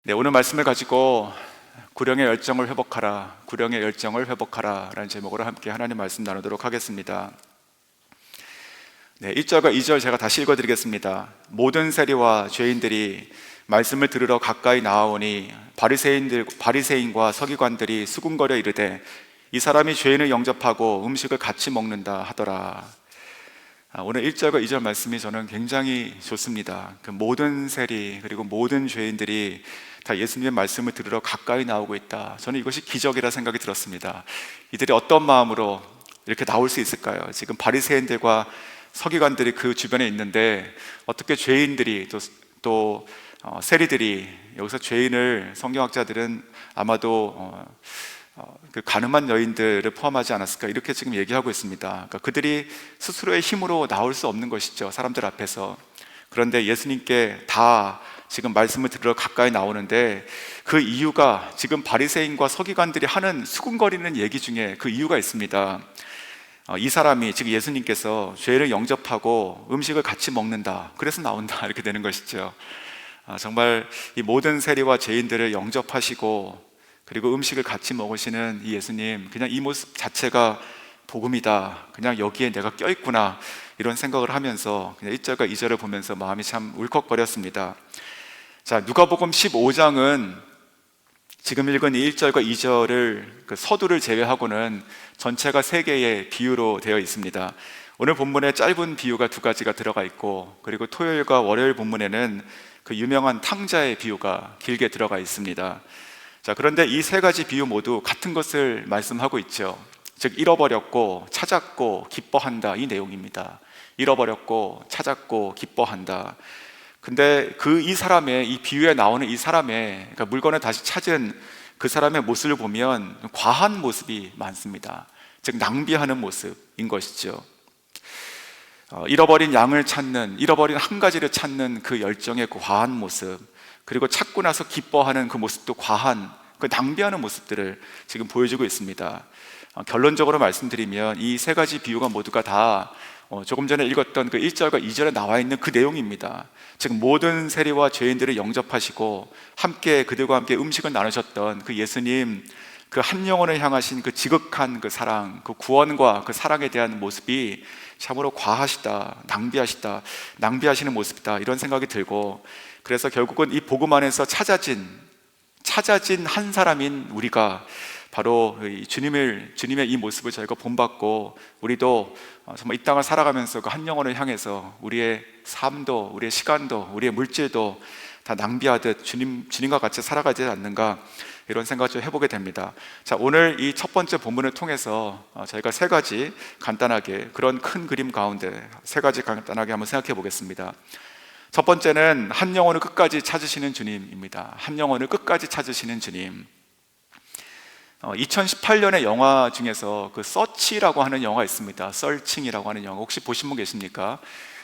네, 오늘 말씀을 가지고 구령의 열정을 회복하라, 구령의 열정을 회복하라 라는 제목으로 함께 하나님 말씀 나누도록 하겠습니다. 네, 1절과 2절 제가 다시 읽어드리겠습니다. 모든 세리와 죄인들이 말씀을 들으러 가까이 나아오니 바리새인과 서기관들이 수군거려 이르되 이 사람이 죄인을 영접하고 음식을 같이 먹는다 하더라. 오늘 1절과 2절 말씀이 저는 굉장히 좋습니다. 그 모든 세리 그리고 모든 죄인들이 다 예수님의 말씀을 들으러 가까이 나오고 있다. 저는 이것이 기적이라 생각이 들었습니다. 이들이 어떤 마음으로 이렇게 나올 수 있을까요? 지금 바리새인들과 서기관들이 그 주변에 있는데 어떻게 죄인들이 또 세리들이, 여기서 죄인을 성경학자들은 아마도 그 가늠한 여인들을 포함하지 않았을까, 이렇게 지금 얘기하고 있습니다. 그러니까 그들이 스스로의 힘으로 나올 수 없는 것이죠, 사람들 앞에서. 그런데 예수님께 다 지금 말씀을 들으러 가까이 나오는데, 그 이유가 지금 바리새인과 서기관들이 하는 수군거리는 얘기 중에 그 이유가 있습니다. 이 사람이, 지금 예수님께서 죄를 영접하고 음식을 같이 먹는다, 그래서 나온다, 이렇게 되는 것이죠. 정말 이 모든 세리와 죄인들을 영접하시고 그리고 음식을 같이 먹으시는 이 예수님, 그냥 이 모습 자체가 복음이다, 그냥 여기에 내가 껴있구나, 이런 생각을 하면서 그냥 1절과 2절을 보면서 마음이 참 울컥거렸습니다. 자, 누가복음 15장은 지금 읽은 이 1절과 2절을 그 서두를 제외하고는 전체가 3개의 비유로 되어 있습니다. 오늘 본문에 짧은 비유가 2가지가 들어가 있고, 그리고 토요일과 월요일 본문에는 그 유명한 탕자의 비유가 길게 들어가 있습니다. 자, 그런데 이 3가지 비유 모두 같은 것을 말씀하고 있죠. 즉, 잃어버렸고 찾았고 기뻐한다, 이 내용입니다. 잃어버렸고 찾았고 기뻐한다. 근데 이 사람의, 이 비유에 나오는 이 사람의, 그러니까 물건을 다시 찾은 그 사람의 모습을 보면 과한 모습이 많습니다. 즉, 낭비하는 모습인 것이죠. 잃어버린 양을 찾는, 잃어버린 한 가지를 찾는 그 열정의 과한 모습, 그리고 찾고 나서 기뻐하는 그 모습도 과한, 그 낭비하는 모습들을 지금 보여주고 있습니다. 결론적으로 말씀드리면 이 3가지 비유가 모두가 다 조금 전에 읽었던 그 1절과 2절에 나와 있는 그 내용입니다. 즉, 모든 세리와 죄인들을 영접하시고 함께 그들과 함께 음식을 나누셨던 그 예수님, 그 한 영혼을 향하신 그 지극한 그 사랑, 그 구원과 그 사랑에 대한 모습이 참으로 과하시다, 낭비하시는 모습이다, 이런 생각이 들고, 그래서 결국은 이 복음 안에서 찾아진 한 사람인 우리가 바로 주님의 이 모습을 저희가 본받고, 우리도 정말 이 땅을 살아가면서 그 한 영혼을 향해서 우리의 삶도, 우리의 시간도, 우리의 물질도 다 낭비하듯 주님과 같이 살아가지 않는가, 이런 생각을 좀 해보게 됩니다. 자, 오늘 이 첫 번째 본문을 통해서 저희가 3가지 간단하게, 그런 큰 그림 가운데 3가지 간단하게 한번 생각해 보겠습니다. 첫 번째는 한 영혼을 끝까지 찾으시는 주님입니다. 한 영혼을 끝까지 찾으시는 주님. 2018년의 영화 중에서 그 서치라고 하는 영화가 있습니다. 썰칭이라고 하는 영화, 혹시 보신 분 계십니까?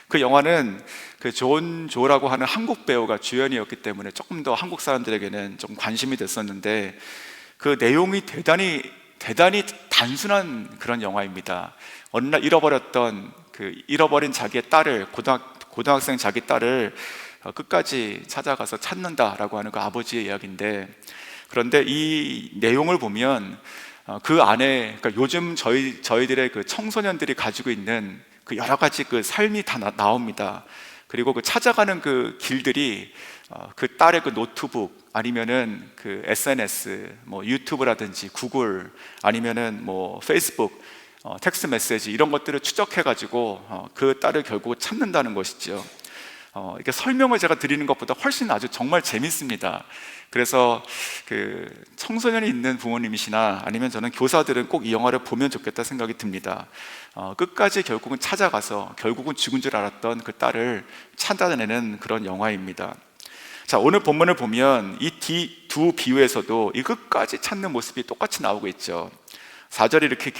그 영화는 그 존 조라고 하는 한국 배우가 주연이었기 때문에 조금 더 한국 사람들에게는 좀 관심이 됐었는데, 그 내용이 대단히 단순한 그런 영화입니다. 어느 날 잃어버린 자기의 딸을, 고등학생 자기 딸을 끝까지 찾아가서 찾는다라고 하는 그 아버지의 이야기인데, 그런데 이 내용을 보면 그 안에, 그러니까 요즘 저희들의 그 청소년들이 가지고 있는 그 여러 가지 그 삶이 다 나옵니다. 그리고 그 찾아가는 그 길들이 그 딸의 그 노트북, 아니면은 그 SNS, 뭐 유튜브라든지 구글, 아니면은 뭐 페이스북, 텍스트 메시지, 이런 것들을 추적해가지고 그 딸을 결국 찾는다는 것이죠. 이렇게 설명을 제가 드리는 것보다 훨씬 아주 정말 재밌습니다. 그래서 그 청소년이 있는 부모님이시나 아니면 저는 교사들은 꼭 이 영화를 보면 좋겠다 생각이 듭니다. 끝까지 결국은 찾아가서 결국은 죽은 줄 알았던 그 딸을 찾아내는 그런 영화입니다. 자, 오늘 본문을 보면 이 두 비유에서도 이 끝까지 찾는 모습이 똑같이 나오고 있죠. 4절에 이렇게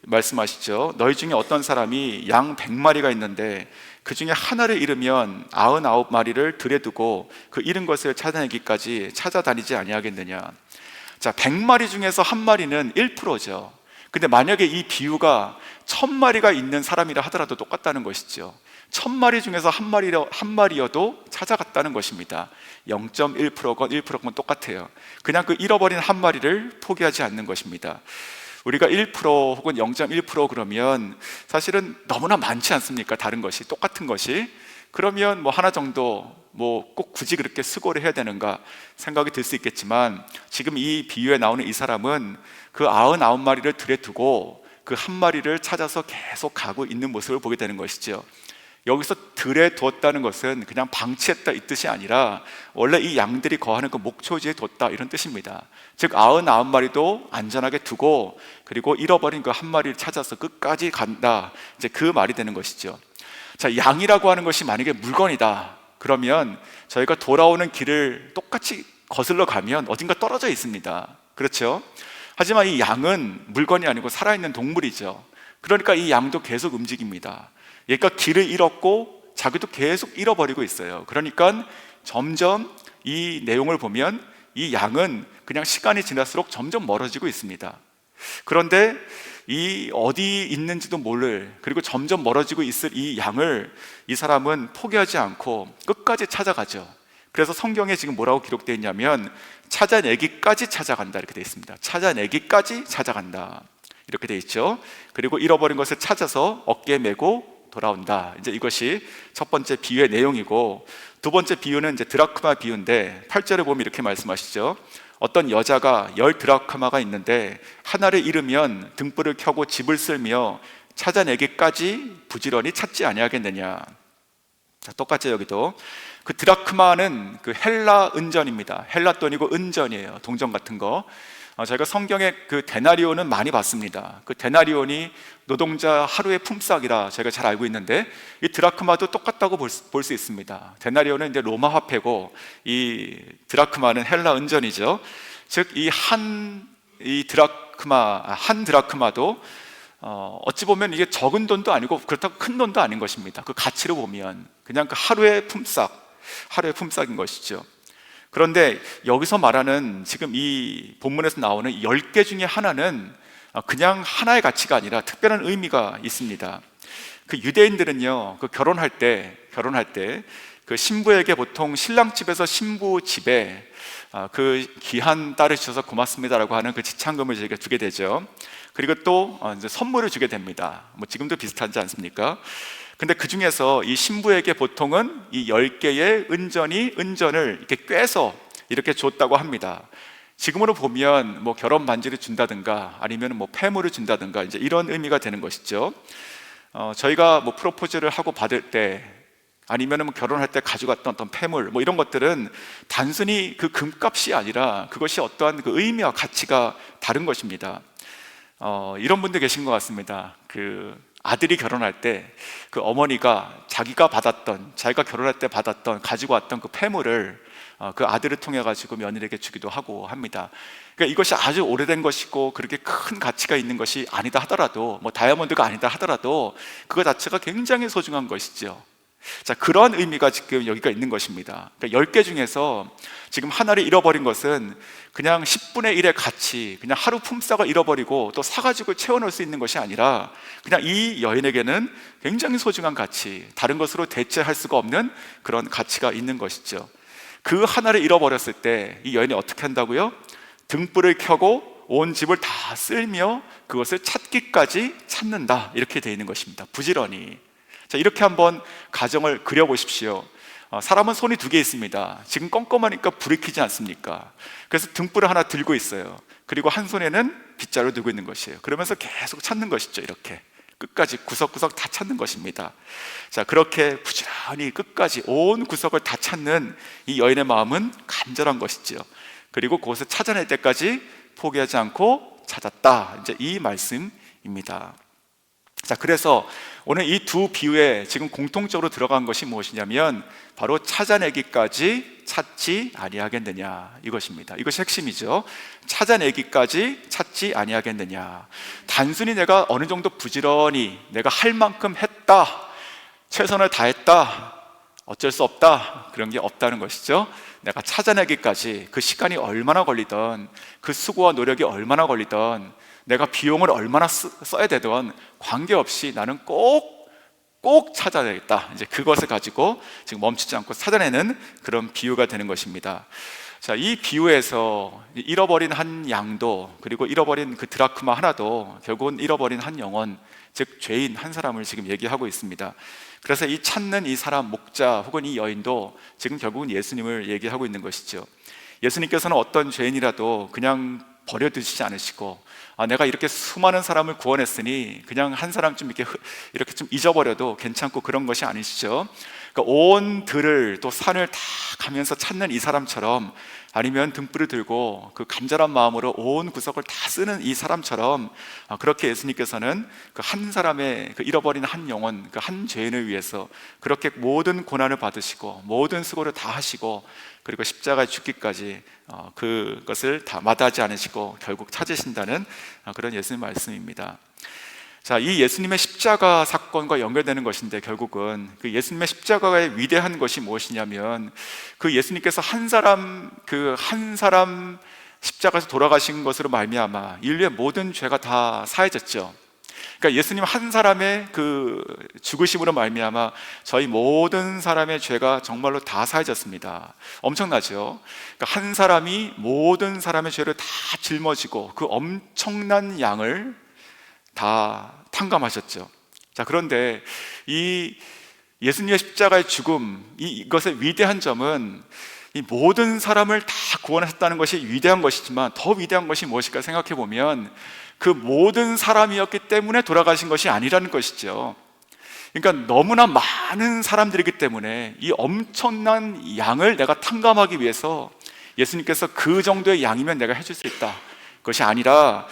말씀하시죠. 너희 중에 어떤 사람이 양 100마리가 있는데 그 중에 하나를 잃으면 99마리를 들에 두고 그 잃은 것을 찾아내기까지 찾아다니지 아니하겠느냐. 자, 100마리 중에서 한 마리는 1%죠. 근데 만약에 이 비유가 1000마리가 있는 사람이라 하더라도 똑같다는 것이죠. 1000마리 중에서 한 마리여도 찾아갔다는 것입니다. 0.1%건 1%건 똑같아요. 그냥 그 잃어버린 한 마리를 포기하지 않는 것입니다. 우리가 1% 혹은 0.1% 그러면 사실은 너무나 많지 않습니까? 다른 것이, 똑같은 것이. 그러면 뭐 하나 정도 뭐 꼭 굳이 그렇게 수고를 해야 되는가 생각이 들 수 있겠지만, 지금 이 비유에 나오는 이 사람은 그 99마리를 들에 두고 그 한 마리를 찾아서 계속 가고 있는 모습을 보게 되는 것이죠. 여기서 들에 두었다는 것은 그냥 방치했다 이 뜻이 아니라 원래 이 양들이 거하는 그 목초지에 뒀다 이런 뜻입니다. 즉 99마리도 안전하게 두고 그리고 잃어버린 그 한 마리를 찾아서 끝까지 간다, 이제 그 말이 되는 것이죠. 자, 양이라고 하는 것이 만약에 물건이다 그러면 저희가 돌아오는 길을 똑같이 거슬러 가면 어딘가 떨어져 있습니다. 그렇죠? 하지만 이 양은 물건이 아니고 살아있는 동물이죠. 그러니까 이 양도 계속 움직입니다. 얘가 길을 잃었고 자기도 계속 잃어버리고 있어요. 그러니까 점점 이 내용을 보면 이 양은 그냥 시간이 지날수록 점점 멀어지고 있습니다. 그런데 이 어디 있는지도 모를, 그리고 점점 멀어지고 있을 이 양을 이 사람은 포기하지 않고 끝까지 찾아가죠. 그래서 성경에 지금 뭐라고 기록되어 있냐면 찾아내기까지 찾아간다 이렇게 되어 있습니다. 찾아내기까지 찾아간다 이렇게 되어 있죠. 그리고 잃어버린 것을 찾아서 어깨에 메고 돌아온다. 이제 이것이 첫 번째 비유의 내용이고, 두 번째 비유는 이제 드라크마 비유인데 8절에 보면 이렇게 말씀하시죠. 어떤 여자가 10 드라크마가 있는데 하나를 잃으면 등불을 켜고 집을 쓸며 찾아내기까지 부지런히 찾지 아니하겠느냐. 자, 똑같죠. 여기도 그 드라크마는 그 헬라 은전입니다. 헬라 돈이고 은전이에요. 동전 같은 거. 저희가 성경에 그 데나리온은 많이 봤습니다. 그 데나리온이 노동자 하루의 품삯이라 저희가 잘 알고 있는데, 이 드라크마도 똑같다고 볼 수 있습니다. 데나리온은 이제 로마 화폐고 이 드라크마는 헬라 은전이죠. 즉 이 한 드라크마도 어찌 보면 이게 적은 돈도 아니고 그렇다고 큰 돈도 아닌 것입니다. 그 가치로 보면 그냥 그 하루의 품삯인 것이죠. 그런데 여기서 말하는 지금 이 본문에서 나오는 10개 중에 하나는 그냥 하나의 가치가 아니라 특별한 의미가 있습니다. 그 유대인들은요, 그 결혼할 때 그 신부에게 보통 신랑 집에서 신부 집에 그 귀한 딸을 주셔서 고맙습니다라고 하는 그 지참금을 저희가 주게 되죠. 그리고 또 이제 선물을 주게 됩니다. 뭐 지금도 비슷하지 않습니까? 근데 그 중에서 이 신부에게 보통은 이 10개의 은전을 이렇게 꿰서 이렇게 줬다고 합니다. 지금으로 보면 뭐 결혼 반지를 준다든가 아니면 뭐 폐물을 준다든가 이제 이런 의미가 되는 것이죠. 저희가 뭐 프로포즈를 하고 받을 때 아니면 뭐 결혼할 때 가져갔던 어떤 폐물 뭐 이런 것들은 단순히 그 금값이 아니라 그것이 어떠한 그 의미와 가치가 다른 것입니다. 이런 분들 계신 것 같습니다. 그 아들이 결혼할 때 그 어머니가 자기가 결혼할 때 받았던 가지고 왔던 그 폐물을 그 아들을 통해 가지고 며느리에게 주기도 하고 합니다. 그러니까 이것이 아주 오래된 것이고 그렇게 큰 가치가 있는 것이 아니다 하더라도, 뭐 다이아몬드가 아니다 하더라도 그거 자체가 굉장히 소중한 것이죠. 자, 그런 의미가 지금 여기가 있는 것입니다. 그러니까 10개 중에서 지금 하나를 잃어버린 것은 그냥 10분의 1의 가치, 그냥 하루 품삯을 잃어버리고 또 사가지고 채워넣을 수 있는 것이 아니라 그냥 이 여인에게는 굉장히 소중한 가치, 다른 것으로 대체할 수가 없는 그런 가치가 있는 것이죠. 그 하나를 잃어버렸을 때 이 여인이 어떻게 한다고요? 등불을 켜고 온 집을 다 쓸며 그것을 찾기까지 찾는다, 이렇게 되어 있는 것입니다. 부지런히. 자, 이렇게 한번 가정을 그려보십시오. 사람은 손이 2개 있습니다. 지금 껌껌하니까 불이 켜지 않습니까? 그래서 등불을 하나 들고 있어요. 그리고 한 손에는 빗자루 들고 있는 것이에요. 그러면서 계속 찾는 것이죠. 이렇게 끝까지 구석구석 다 찾는 것입니다. 자, 그렇게 부지런히 끝까지 온 구석을 다 찾는 이 여인의 마음은 간절한 것이죠. 그리고 그것을 찾아낼 때까지 포기하지 않고 찾았다, 이제 이 말씀입니다. 자, 그래서 오늘 이 두 비유에 지금 공통적으로 들어간 것이 무엇이냐면 바로 찾아내기까지 찾지 아니하겠느냐, 이것입니다. 이것이 핵심이죠. 찾아내기까지 찾지 아니하겠느냐. 단순히 내가 어느 정도 부지런히 내가 할 만큼 했다, 최선을 다했다, 어쩔 수 없다, 그런 게 없다는 것이죠. 내가 찾아내기까지 그 시간이 얼마나 걸리던, 그 수고와 노력이 얼마나 걸리던, 내가 비용을 얼마나 써야 되던 관계없이 나는 꼭 꼭 찾아내겠다. 이제 그것을 가지고 지금 멈추지 않고 찾아내는 그런 비유가 되는 것입니다. 자, 이 비유에서 잃어버린 한 양도, 그리고 잃어버린 그 드라크마 하나도 결국은 잃어버린 한 영혼, 즉 죄인 한 사람을 지금 얘기하고 있습니다. 그래서 이 찾는 이 사람, 목자 혹은 이 여인도 지금 결국은 예수님을 얘기하고 있는 것이죠. 예수님께서는 어떤 죄인이라도 그냥 버려두시지 않으시고, 내가 이렇게 수많은 사람을 구원했으니 그냥 한 사람 좀 이렇게 좀 잊어버려도 괜찮고 그런 것이 아니시죠. 그러니까 온 들을 또 산을 다 가면서 찾는 이 사람처럼, 아니면 등불을 들고 그 간절한 마음으로 온 구석을 다 쓰는 이 사람처럼, 그렇게 예수님께서는 그 한 사람의 그 잃어버린 한 영혼, 그 한 죄인을 위해서 그렇게 모든 고난을 받으시고 모든 수고를 다 하시고, 그리고 십자가에 죽기까지 그것을 다 마다하지 않으시고 결국 찾으신다는 그런 예수님 말씀입니다. 자, 이 예수님의 십자가 사건과 연결되는 것인데, 결국은 그 예수님의 십자가의 위대한 것이 무엇이냐면, 그 예수님께서 한 사람 십자가에서 돌아가신 것으로 말미암아 인류의 모든 죄가 다 사해졌죠. 그러니까 예수님 한 사람의 그 죽으심으로 말미암아 저희 모든 사람의 죄가 정말로 다 사해졌습니다. 엄청나죠? 그러니까 한 사람이 모든 사람의 죄를 다 짊어지고 그 엄청난 양을 다 탕감하셨죠. 자, 그런데 이 예수님의 십자가의 죽음, 이것의 위대한 점은 이 모든 사람을 다 구원하셨다는 것이 위대한 것이지만, 더 위대한 것이 무엇일까 생각해 보면 그 모든 사람이었기 때문에 돌아가신 것이 아니라는 것이죠. 그러니까 너무나 많은 사람들이기 때문에 이 엄청난 양을 내가 탕감하기 위해서 예수님께서 그 정도의 양이면 내가 해줄 수 있다, 그것이 아니라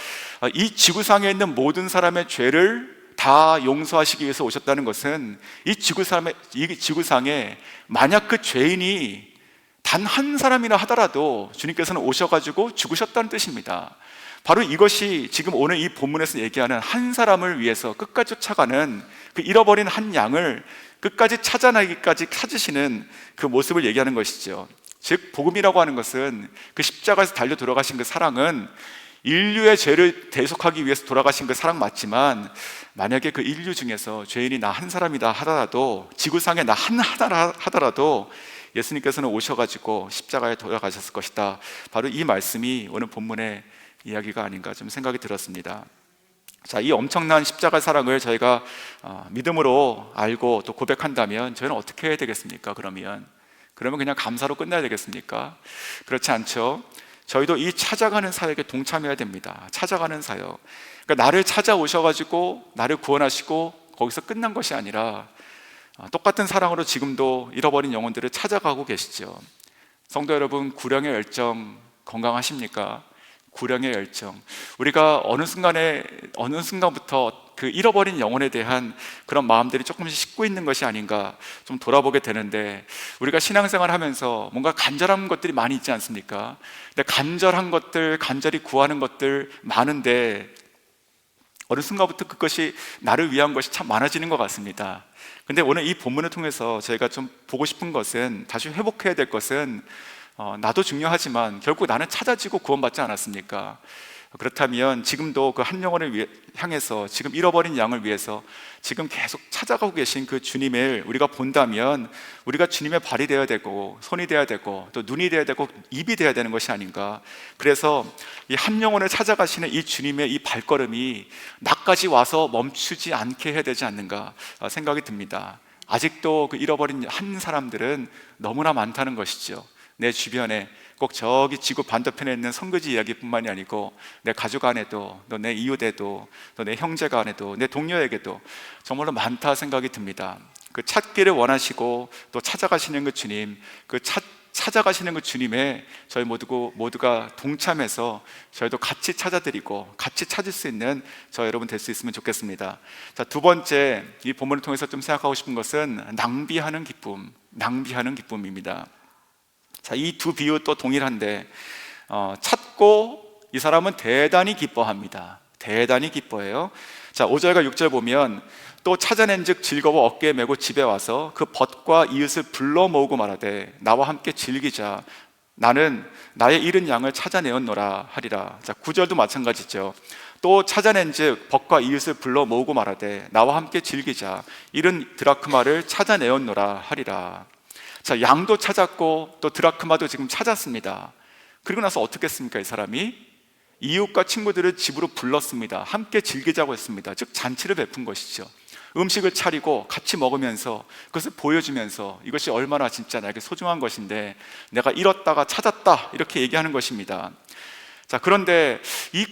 이 지구상에 있는 모든 사람의 죄를 다 용서하시기 위해서 오셨다는 것은, 이 지구상에 만약 그 죄인이 단 한 사람이나 하더라도 주님께서는 오셔가지고 죽으셨다는 뜻입니다. 바로 이것이 지금 오늘 이 본문에서 얘기하는 한 사람을 위해서 끝까지 쫓아가는 그 잃어버린 한 양을 끝까지 찾아내기까지 찾으시는 그 모습을 얘기하는 것이죠. 즉, 복음이라고 하는 것은 그 십자가에서 달려 돌아가신 그 사랑은 인류의 죄를 대속하기 위해서 돌아가신 그 사랑 맞지만, 만약에 그 인류 중에서 죄인이 나 한 사람이다 하더라도, 지구상에 나 하나 하더라도 예수님께서는 오셔가지고 십자가에 돌아가셨을 것이다. 바로 이 말씀이 오늘 본문의 이야기가 아닌가 좀 생각이 들었습니다. 자, 이 엄청난 십자가 사랑을 저희가 믿음으로 알고 또 고백한다면 저희는 어떻게 해야 되겠습니까? 그러면 그냥 감사로 끝나야 되겠습니까? 그렇지 않죠. 저희도 이 찾아가는 사역에 동참해야 됩니다. 찾아가는 사역, 그러니까 나를 찾아오셔가지고 나를 구원하시고 거기서 끝난 것이 아니라 똑같은 사랑으로 지금도 잃어버린 영혼들을 찾아가고 계시죠. 성도 여러분, 구령의 열정 건강하십니까? 구령의 열정, 우리가 어느 순간부터 그 잃어버린 영혼에 대한 그런 마음들이 조금씩 식고 있는 것이 아닌가 좀 돌아보게 되는데, 우리가 신앙생활 하면서 뭔가 간절한 것들이 많이 있지 않습니까? 근데 간절한 것들, 간절히 구하는 것들 많은데 어느 순간부터 그것이 나를 위한 것이 참 많아지는 것 같습니다. 근데 오늘 이 본문을 통해서 저희가 좀 보고 싶은 것은, 다시 회복해야 될 것은, 나도 중요하지만 결국 나는 찾아지고 구원받지 않았습니까? 그렇다면 지금도 그 한 영혼을 향해서, 지금 잃어버린 양을 위해서 지금 계속 찾아가고 계신 그 주님을 우리가 본다면, 우리가 주님의 발이 되어야 되고 손이 되어야 되고 또 눈이 되어야 되고 입이 되어야 되는 것이 아닌가. 그래서 이 한 영혼을 찾아가시는 이 주님의 이 발걸음이 나까지 와서 멈추지 않게 해야 되지 않는가 생각이 듭니다. 아직도 그 잃어버린 한 사람들은 너무나 많다는 것이죠. 내 주변에, 꼭 저기 지구 반대편에 있는 선거지 이야기뿐만이 아니고 내 가족 안에도, 또 내 이웃에도, 또 내 형제가 안에도, 내 동료에게도 정말로 많다 생각이 듭니다. 그 찾기를 원하시고 또 찾아가시는 그 주님, 찾아가시는 그 주님에 저희 모두가 동참해서 저희도 같이 찾아드리고 같이 찾을 수 있는 저 여러분 될 수 있으면 좋겠습니다. 자, 두 번째, 이 본문을 통해서 좀 생각하고 싶은 것은 낭비하는 기쁨입니다. 자, 이 두 비유 또 동일한데, 찾고 이 사람은 대단히 기뻐합니다. 대단히 기뻐해요. 자, 5절과 6절 보면, 또 찾아낸 즉 즐거워 어깨에 메고 집에 와서 그 벗과 이웃을 불러 모으고 말하되 나와 함께 즐기자. 나는 나의 잃은 양을 찾아내었노라 하리라. 자, 9절도 마찬가지죠. 또 찾아낸즉 벗과 이웃을 불러 모으고 말하되 나와 함께 즐기자 이른 드라크마를 찾아내었노라 하리라. 자, 양도 찾았고 또 드라크마도 지금 찾았습니다. 그리고 나서 어떻게 했습니까? 이 사람이 이웃과 친구들을 집으로 불렀습니다. 함께 즐기자고 했습니다. 즉 잔치를 베푼 것이죠. 음식을 차리고 같이 먹으면서 그것을 보여주면서 이것이 얼마나 진짜 나에게 소중한 것인데 내가 잃었다가 찾았다 이렇게 얘기하는 것입니다. 자, 그런데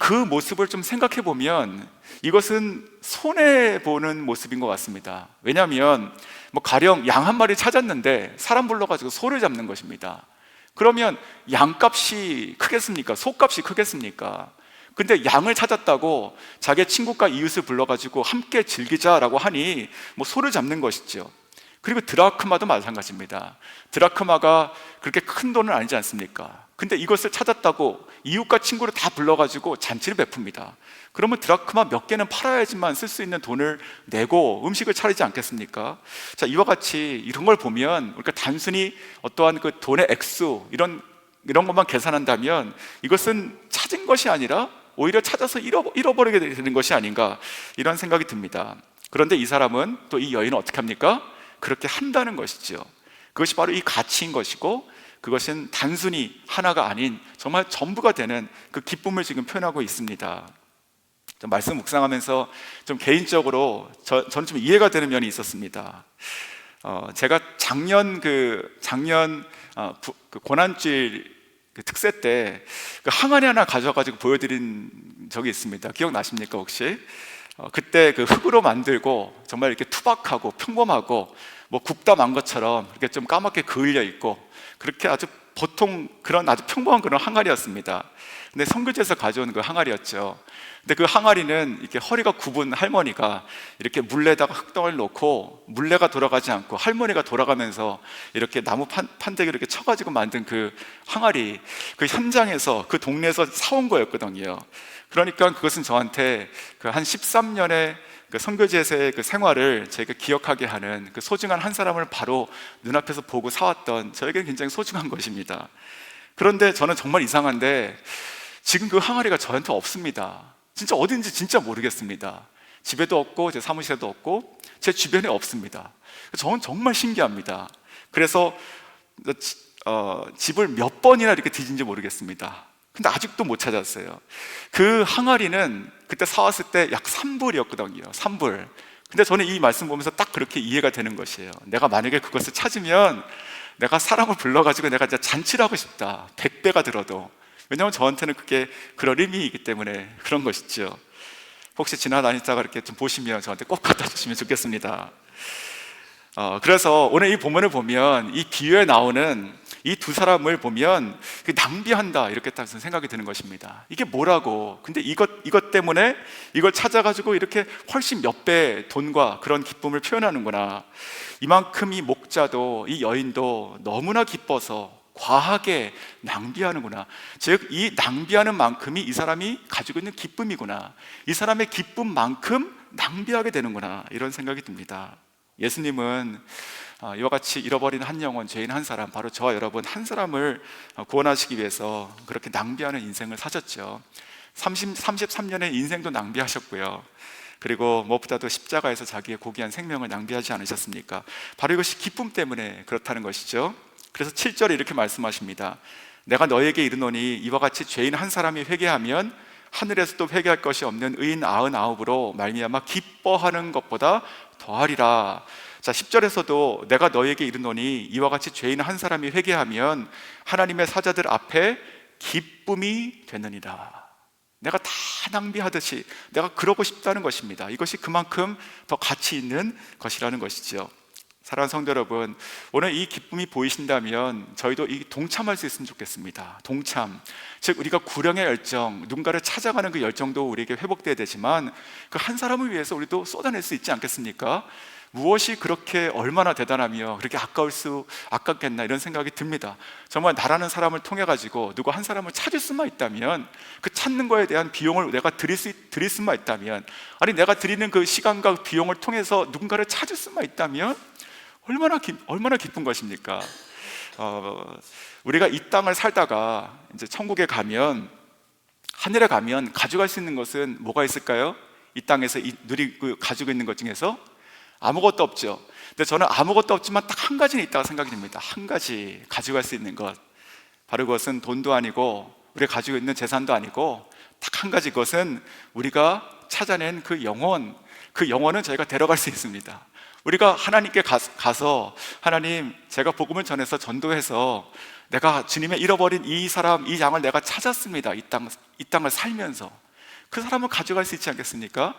그 모습을 좀 생각해 보면 이것은 손해보는 모습인 것 같습니다. 왜냐하면 가령 양 한 마리 찾았는데 사람 불러가지고 소를 잡는 것입니다. 그러면 양값이 크겠습니까? 소값이 크겠습니까? 근데 양을 찾았다고 자기 친구과 이웃을 불러가지고 함께 즐기자라고 하니 소를 잡는 것이죠. 그리고 드라크마도 마찬가지입니다. 드라크마가 그렇게 큰 돈은 아니지 않습니까? 근데 이것을 찾았다고 이웃과 친구를 다 불러가지고 잔치를 베풉니다. 그러면 드라크마 몇 개는 팔아야지만 쓸 수 있는 돈을 내고 음식을 차리지 않겠습니까? 자, 이와 같이 이런 걸 보면 우리가 단순히 어떠한 그 돈의 액수 이런 것만 계산한다면 이것은 찾은 것이 아니라 오히려 찾아서 잃어버리게 되는 것이 아닌가 이런 생각이 듭니다. 그런데 이 사람은 또 이 여인은 어떻게 합니까? 그렇게 한다는 것이죠. 그것이 바로 이 가치인 것이고 그것은 단순히 하나가 아닌 정말 전부가 되는 그 기쁨을 지금 표현하고 있습니다. 말씀 묵상하면서 좀 개인적으로 저는 좀 이해가 되는 면이 있었습니다. 제가 작년 고난주일 특세 때 항아리 하나 가져가지고 보여드린 적이 있습니다. 기억나십니까 혹시? 그때 흙으로 만들고 정말 이렇게 투박하고 평범하고 굽다 만 것처럼 이렇게 좀 까맣게 그을려 있고 그렇게 아주 보통 그런 아주 평범한 그런 항아리였습니다. 근데 선교지에서 가져온 그 항아리였죠. 근데 그 항아리는 이렇게 허리가 굽은 할머니가 이렇게 물레에다가 흙덩어리를 놓고 물레가 돌아가지 않고 할머니가 돌아가면서 이렇게 나무 판대기를 이렇게 쳐가지고 만든 그 항아리, 그 현장에서 그 동네에서 사온 거였거든요. 그러니까 그것은 저한테 한 13년의 선교지에서의 생활을 제가 기억하게 하는 소중한 한 사람을 바로 눈앞에서 보고 사왔던 저에게는 굉장히 소중한 것입니다. 그런데 저는 정말 이상한데 지금 그 항아리가 저한테 없습니다. 진짜 어딘지 진짜 모르겠습니다. 집에도 없고 제 사무실에도 없고 제 주변에 없습니다. 저는 정말 신기합니다. 그래서 집을 몇 번이나 이렇게 뒤진지 모르겠습니다. 근데 아직도 못 찾았어요. 그 항아리는 그때 사왔을 때 약 3불이었거든요. 3불. 근데 저는 이 말씀 보면서 딱 그렇게 이해가 되는 것이에요. 내가 만약에 그것을 찾으면 내가 사람을 불러가지고 내가 진짜 잔치를 하고 싶다. 100배가 들어도. 왜냐하면 저한테는 그게 그런 의미이기 때문에 그런 것이죠. 혹시 지나다니다가 이렇게 좀 보시면 저한테 꼭 갖다 주시면 좋겠습니다. 그래서 오늘 이 본문을 보면 이 비유에 나오는 이 두 사람을 보면 낭비한다 이렇게 딱 생각이 드는 것입니다. 이게 뭐라고? 근데 이것 때문에 이걸 찾아가지고 이렇게 훨씬 몇 배 돈과 그런 기쁨을 표현하는구나. 이만큼 이 목자도 이 여인도 너무나 기뻐서 과하게 낭비하는구나. 즉 이 낭비하는 만큼이 이 사람이 가지고 있는 기쁨이구나. 이 사람의 기쁨만큼 낭비하게 되는구나. 이런 생각이 듭니다. 예수님은 이와 같이 잃어버린 한 영혼, 죄인 한 사람, 바로 저와 여러분 한 사람을 구원하시기 위해서 그렇게 낭비하는 인생을 사셨죠. 33년의 인생도 낭비하셨고요. 그리고 무엇보다도 십자가에서 자기의 고귀한 생명을 낭비하지 않으셨습니까? 바로 이것이 기쁨 때문에 그렇다는 것이죠. 그래서 7절에 이렇게 말씀하십니다. 내가 너에게 이르노니 이와 같이 죄인 한 사람이 회개하면 하늘에서도 회개할 것이 없는 의인 99으로 말미암아 기뻐하는 것보다 더하리라. 자, 10절에서도 내가 너에게 이르노니 이와 같이 죄인 한 사람이 회개하면 하나님의 사자들 앞에 기쁨이 되느니라. 내가 다 낭비하듯이 내가 그러고 싶다는 것입니다. 이것이 그만큼 더 가치 있는 것이라는 것이죠. 사랑하는 성도 여러분, 오늘 이 기쁨이 보이신다면 저희도 이 동참할 수 있으면 좋겠습니다. 동참, 즉 우리가 구령의 열정, 누군가를 찾아가는 그 열정도 우리에게 회복돼야 되지만 그 한 사람을 위해서 우리도 쏟아낼 수 있지 않겠습니까? 무엇이 그렇게 얼마나 대단하며 그렇게 아깝겠나 이런 생각이 듭니다. 정말 나라는 사람을 통해 가지고 누구 한 사람을 찾을 수만 있다면, 그 찾는 거에 대한 비용을 내가 드릴 수만 있다면, 아니 내가 드리는 그 시간과 비용을 통해서 누군가를 찾을 수만 있다면 얼마나 기쁜 것입니까? 우리가 이 땅을 살다가 이제 천국에 가면 하늘에 가면 가져갈 수 있는 것은 뭐가 있을까요? 이 땅에서 누리고 가지고 있는 것 중에서 아무것도 없죠. 근데 저는 아무것도 없지만 딱 한 가지는 있다고 생각이 듭니다. 한 가지 가져갈 수 있는 것, 바로 그것은 돈도 아니고 우리가 가지고 있는 재산도 아니고 딱 한 가지, 그것은 우리가 찾아낸 그 영혼은 저희가 데려갈 수 있습니다. 우리가 하나님께 가서 하나님, 제가 복음을 전해서 전도해서 내가 주님의 잃어버린 이 사람, 이 양을 내가 찾았습니다. 이 땅을 살면서 그 사람을 가져갈 수 있지 않겠습니까?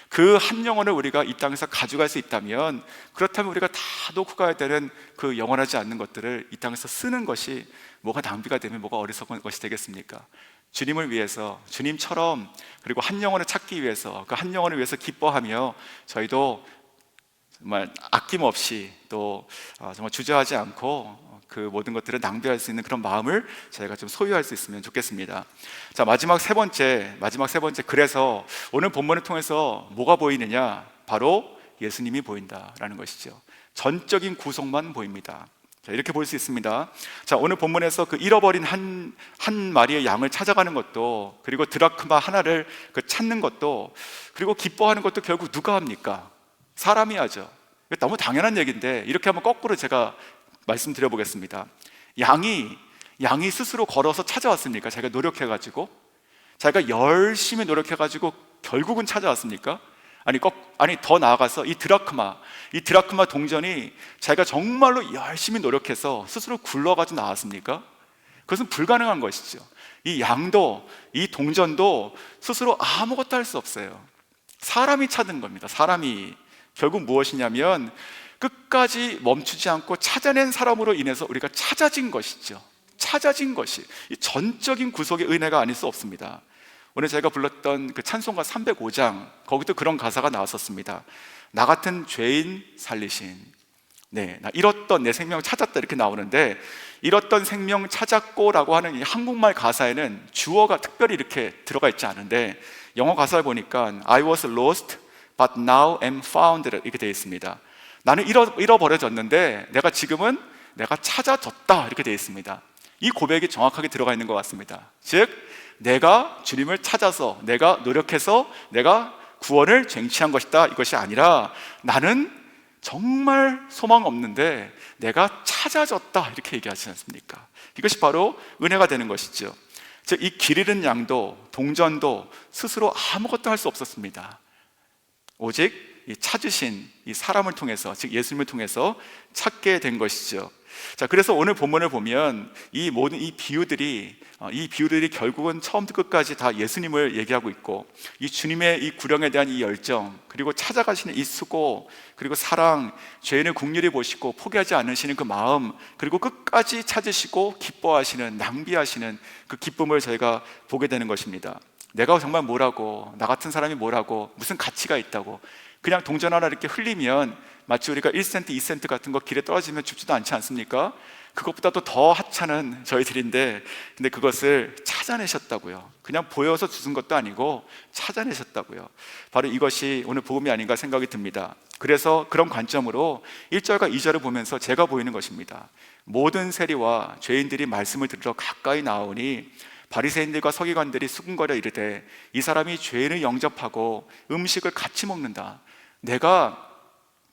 그 한 영혼을 우리가 이 땅에서 가져갈 수 있다면, 그렇다면 우리가 다 놓고 가야 되는 그 영원하지 않는 것들을 이 땅에서 쓰는 것이 뭐가 낭비가 되면 뭐가 어리석은 것이 되겠습니까? 주님을 위해서, 주님처럼, 그리고 한 영혼을 찾기 위해서, 그 한 영혼을 위해서 기뻐하며 저희도 정말 아낌없이 또 정말 주저하지 않고 그 모든 것들을 낭비할 수 있는 그런 마음을 저희가 좀 소유할 수 있으면 좋겠습니다. 자, 마지막 세 번째, 그래서 오늘 본문을 통해서 뭐가 보이느냐? 바로 예수님이 보인다라는 것이죠. 전적인 구속만 보입니다. 자, 이렇게 볼 수 있습니다. 자, 오늘 본문에서 그 잃어버린 한 마리의 양을 찾아가는 것도, 그리고 드라크마 하나를 찾는 것도, 그리고 기뻐하는 것도 결국 누가 합니까? 사람이 하죠. 너무 당연한 얘기인데 이렇게 한번 거꾸로 제가 말씀드려 보겠습니다. 양이 스스로 걸어서 찾아왔습니까? 자기가 노력해가지고, 자기가 열심히 노력해가지고 결국은 찾아왔습니까? 아니 더 나아가서 이 드라크마 동전이 자기가 정말로 열심히 노력해서 스스로 굴러가지고 나왔습니까? 그것은 불가능한 것이죠. 이 양도, 이 동전도 스스로 아무것도 할 수 없어요. 사람이 찾은 겁니다. 사람이. 결국 무엇이냐면 끝까지 멈추지 않고 찾아낸 사람으로 인해서 우리가 찾아진 것이죠. 찾아진 것이 이 전적인 구속의 은혜가 아닐 수 없습니다. 오늘 제가 불렀던 그 찬송가 305장, 거기도 그런 가사가 나왔었습니다. 나 같은 죄인 살리신, 나 잃었던 내 생명 찾았다, 이렇게 나오는데, 잃었던 생명 찾았고 라고 하는 이 한국말 가사에는 주어가 특별히 이렇게 들어가 있지 않은데, 영어 가사를 보니까 I was lost but now am found 이렇게 되어 있습니다. 나는 잃어버려졌는데 내가 찾아졌다, 이렇게 되어 있습니다. 이 고백이 정확하게 들어가 있는 것 같습니다. 즉, 내가 주님을 찾아서, 내가 노력해서 내가 구원을 쟁취한 것이다, 이것이 아니라 나는 정말 소망 없는데 내가 찾아졌다, 이렇게 얘기하지 않습니까? 이것이 바로 은혜가 되는 것이죠. 즉, 이 길 잃은 양도 동전도 스스로 아무것도 할 수 없었습니다. 오직 이 찾으신 이 사람을 통해서, 즉 예수님을 통해서 찾게 된 것이죠. 자, 그래서 오늘 본문을 보면 이 모든 이 비유들이 결국은 처음부터 끝까지 다 예수님을 얘기하고 있고, 이 주님의 이 구령에 대한 이 열정, 그리고 찾아가시는 이 수고, 그리고 사랑, 죄인을 긍휼히 보시고 포기하지 않으시는 그 마음, 그리고 끝까지 찾으시고 기뻐하시는, 낭비하시는 그 기쁨을 저희가 보게 되는 것입니다. 내가 정말 뭐라고, 나 같은 사람이 뭐라고, 무슨 가치가 있다고, 그냥 동전 하나 이렇게 흘리면 마치 우리가 1센트, 2센트 같은 거 길에 떨어지면 줍지도 않지 않습니까? 그것보다도 더 하찮은 저희들인데, 근데 그것을 찾아내셨다고요. 그냥 보여서 주신 것도 아니고 찾아내셨다고요. 바로 이것이 오늘 복음이 아닌가 생각이 듭니다. 그래서 그런 관점으로 1절과 2절을 보면서 제가 보이는 것입니다. 모든 세리와 죄인들이 말씀을 들으러 가까이 나오니 바리새인들과 서기관들이 수군거려 이르되 이 사람이 죄인을 영접하고 음식을 같이 먹는다. 내가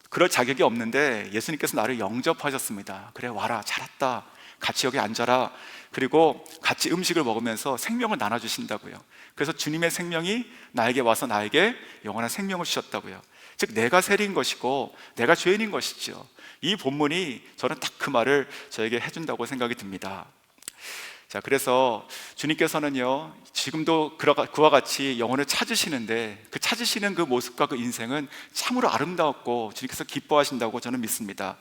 그럴 자격이 없는데 예수님께서 나를 영접하셨습니다. 그래, 와라, 잘 왔다, 같이 여기 앉아라. 그리고 같이 음식을 먹으면서 생명을 나눠주신다고요. 그래서 주님의 생명이 나에게 와서 나에게 영원한 생명을 주셨다고요. 즉, 내가 세리인 것이고 내가 죄인인 것이죠. 이 본문이 저는 딱 그 말을 저에게 해준다고 생각이 듭니다. 자, 그래서 주님께서는요, 지금도 그와 같이 영혼을 찾으시는데, 그 찾으시는 그 모습과 그 인생은 참으로 아름다웠고 주님께서 기뻐하신다고 저는 믿습니다.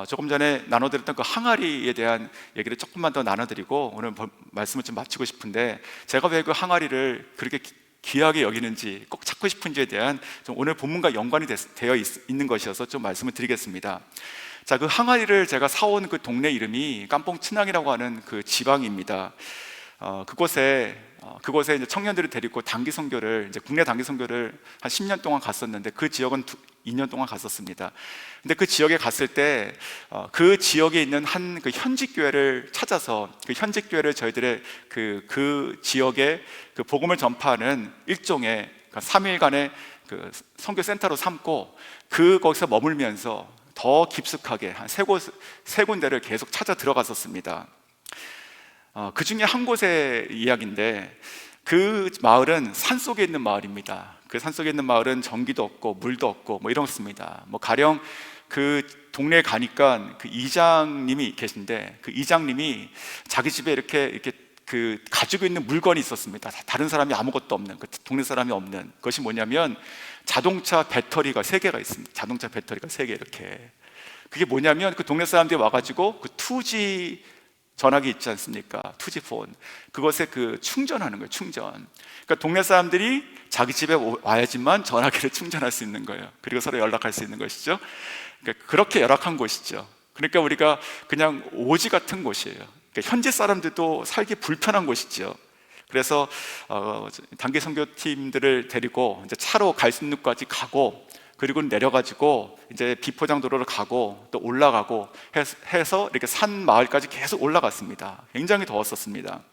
조금 전에 나눠드렸던 그 항아리에 대한 얘기를 조금만 더 나눠드리고 오늘 말씀을 좀 마치고 싶은데, 제가 왜 그 항아리를 그렇게 귀하게 여기는지, 꼭 찾고 싶은지에 대한 좀 오늘 본문과 연관이 되어 있는 것이어서 좀 말씀을 드리겠습니다. 자, 그 항아리를 제가 사온 그 동네 이름이 깜뽕 춘향이라고 하는 그 지방입니다. 그곳에 이제 청년들을 데리고 단기 선교를, 이제 국내 단기 선교를 한 10년 동안 갔었는데, 그 지역은 2년 동안 갔었습니다. 근데 그 지역에 갔을 때 그 지역에 있는 한 그 현직 교회를 찾아서 그 현직 교회를 저희들의 그 지역에 그 복음을 전파하는 일종의 3일간의 그 선교 센터로 삼고 거기서 머물면서 더 깊숙하게 한 세 군데를 계속 찾아 들어갔었습니다. 그 중에 한 곳의 이야기인데, 그 마을은 산속에 있는 마을입니다. 그 산속에 있는 마을은 전기도 없고 물도 없고 뭐 이렇습니다. 뭐 가령 그 동네에 가니까 그 이장님이 계신데, 그 이장님이 자기 집에 이렇게 그 가지고 있는 물건이 있었습니다. 다른 사람이 아무것도 없는, 그 동네 사람이 없는 것이 뭐냐면 자동차 배터리가 3개가 있습니다. 자동차 배터리가 3개 이렇게. 그게 뭐냐면 그 동네 사람들이 와가지고 그 2G 전화기 있지 않습니까? 2G 폰. 그것에 그 충전하는 거예요, 충전. 그러니까 동네 사람들이 자기 집에 와야지만 전화기를 충전할 수 있는 거예요. 그리고 서로 연락할 수 있는 것이죠. 그러니까 그렇게 열악한 곳이죠. 그러니까 우리가 그냥 오지 같은 곳이에요. 그러니까 현지 사람들도 살기 불편한 곳이죠. 그래서 단기 선교팀들을 데리고 이제 차로 갈 수 있는 곳까지 가고, 그리고 내려가지고 이제 비포장도로를 가고 또 올라가고 해서 이렇게 산 마을까지 계속 올라갔습니다. 굉장히 더웠었습니다.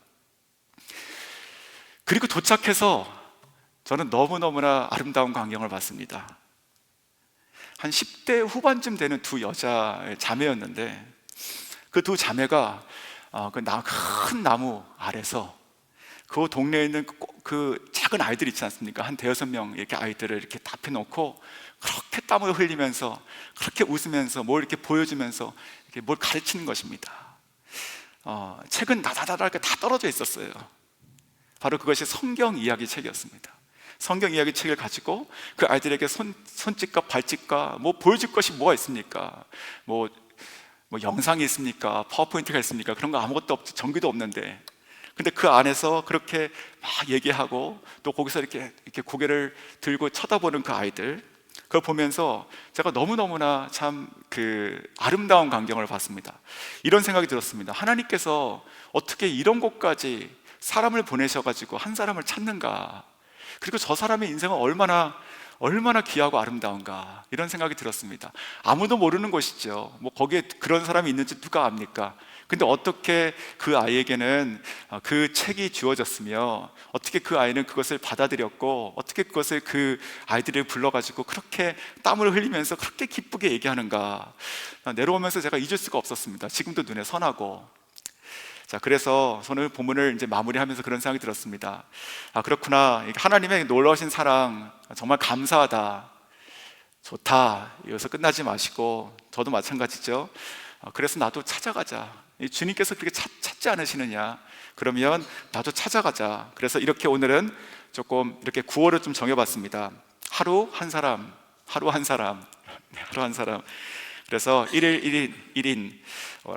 그리고 도착해서 저는 너무너무나 아름다운 광경을 봤습니다. 한 10대 후반쯤 되는 두 여자의 자매였는데, 그 두 자매가 큰 나무 아래서 그 동네에 있는 그 작은 아이들 있지 않습니까? 한 5-6명 이렇게 아이들을 이렇게 답해놓고 그렇게 땀을 흘리면서, 그렇게 웃으면서, 뭘 이렇게 보여주면서 이렇게 뭘 가르치는 것입니다. 책은 다다다다 이렇게 다 떨어져 있었어요. 바로 그것이 성경 이야기 책이었습니다. 성경 이야기 책을 가지고 그 아이들에게 손짓과 발짓과 뭐 보여줄 것이 뭐가 있습니까? 뭐 영상이 있습니까? 파워포인트가 있습니까? 그런 거 아무것도 없죠. 전기도 없는데. 근데 그 안에서 그렇게 막 얘기하고 또 거기서 이렇게 고개를 들고 쳐다보는 그 아이들, 그걸 보면서 제가 너무너무나 참 그 아름다운 광경을 봤습니다. 이런 생각이 들었습니다. 하나님께서 어떻게 이런 곳까지 사람을 보내셔가지고 한 사람을 찾는가, 그리고 저 사람의 인생은 얼마나 귀하고 아름다운가, 이런 생각이 들었습니다. 아무도 모르는 것이죠. 뭐 거기에 그런 사람이 있는지 누가 압니까? 근데 어떻게 그 아이에게는 그 책이 주어졌으며, 어떻게 그 아이는 그것을 받아들였고, 어떻게 그것을 그 아이들을 불러가지고 그렇게 땀을 흘리면서 그렇게 기쁘게 얘기하는가. 내려오면서 제가 잊을 수가 없었습니다. 지금도 눈에 선하고. 자, 그래서 저는 본문을 이제 마무리하면서 그런 생각이 들었습니다. 그렇구나. 하나님의 놀라우신 사랑 정말 감사하다. 좋다. 여기서 끝나지 마시고, 저도 마찬가지죠. 그래서 나도 찾아가자. 주님께서 그렇게 찾지 않으시느냐? 그러면 나도 찾아가자. 그래서 이렇게 오늘은 조금 이렇게 구호를 좀 정해봤습니다. 하루 한 사람, 하루 한 사람, 하루 한 사람. 그래서 1인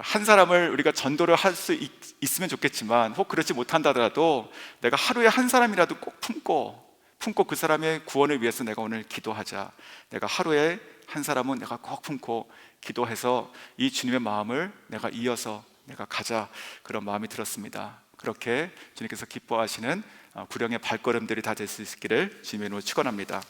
한 사람을 우리가 전도를 할 수 있으면 좋겠지만, 혹 그렇지 못한다더라도 내가 하루에 한 사람이라도 꼭 품고 그 사람의 구원을 위해서 내가 오늘 기도하자. 내가 하루에 한 사람은 내가 꼭 품고 기도해서 이 주님의 마음을 내가 이어서 내가 가자, 그런 마음이 들었습니다. 그렇게 주님께서 기뻐하시는 구령의 발걸음들이 다 될 수 있기를 주님의 이름으로 축원합니다.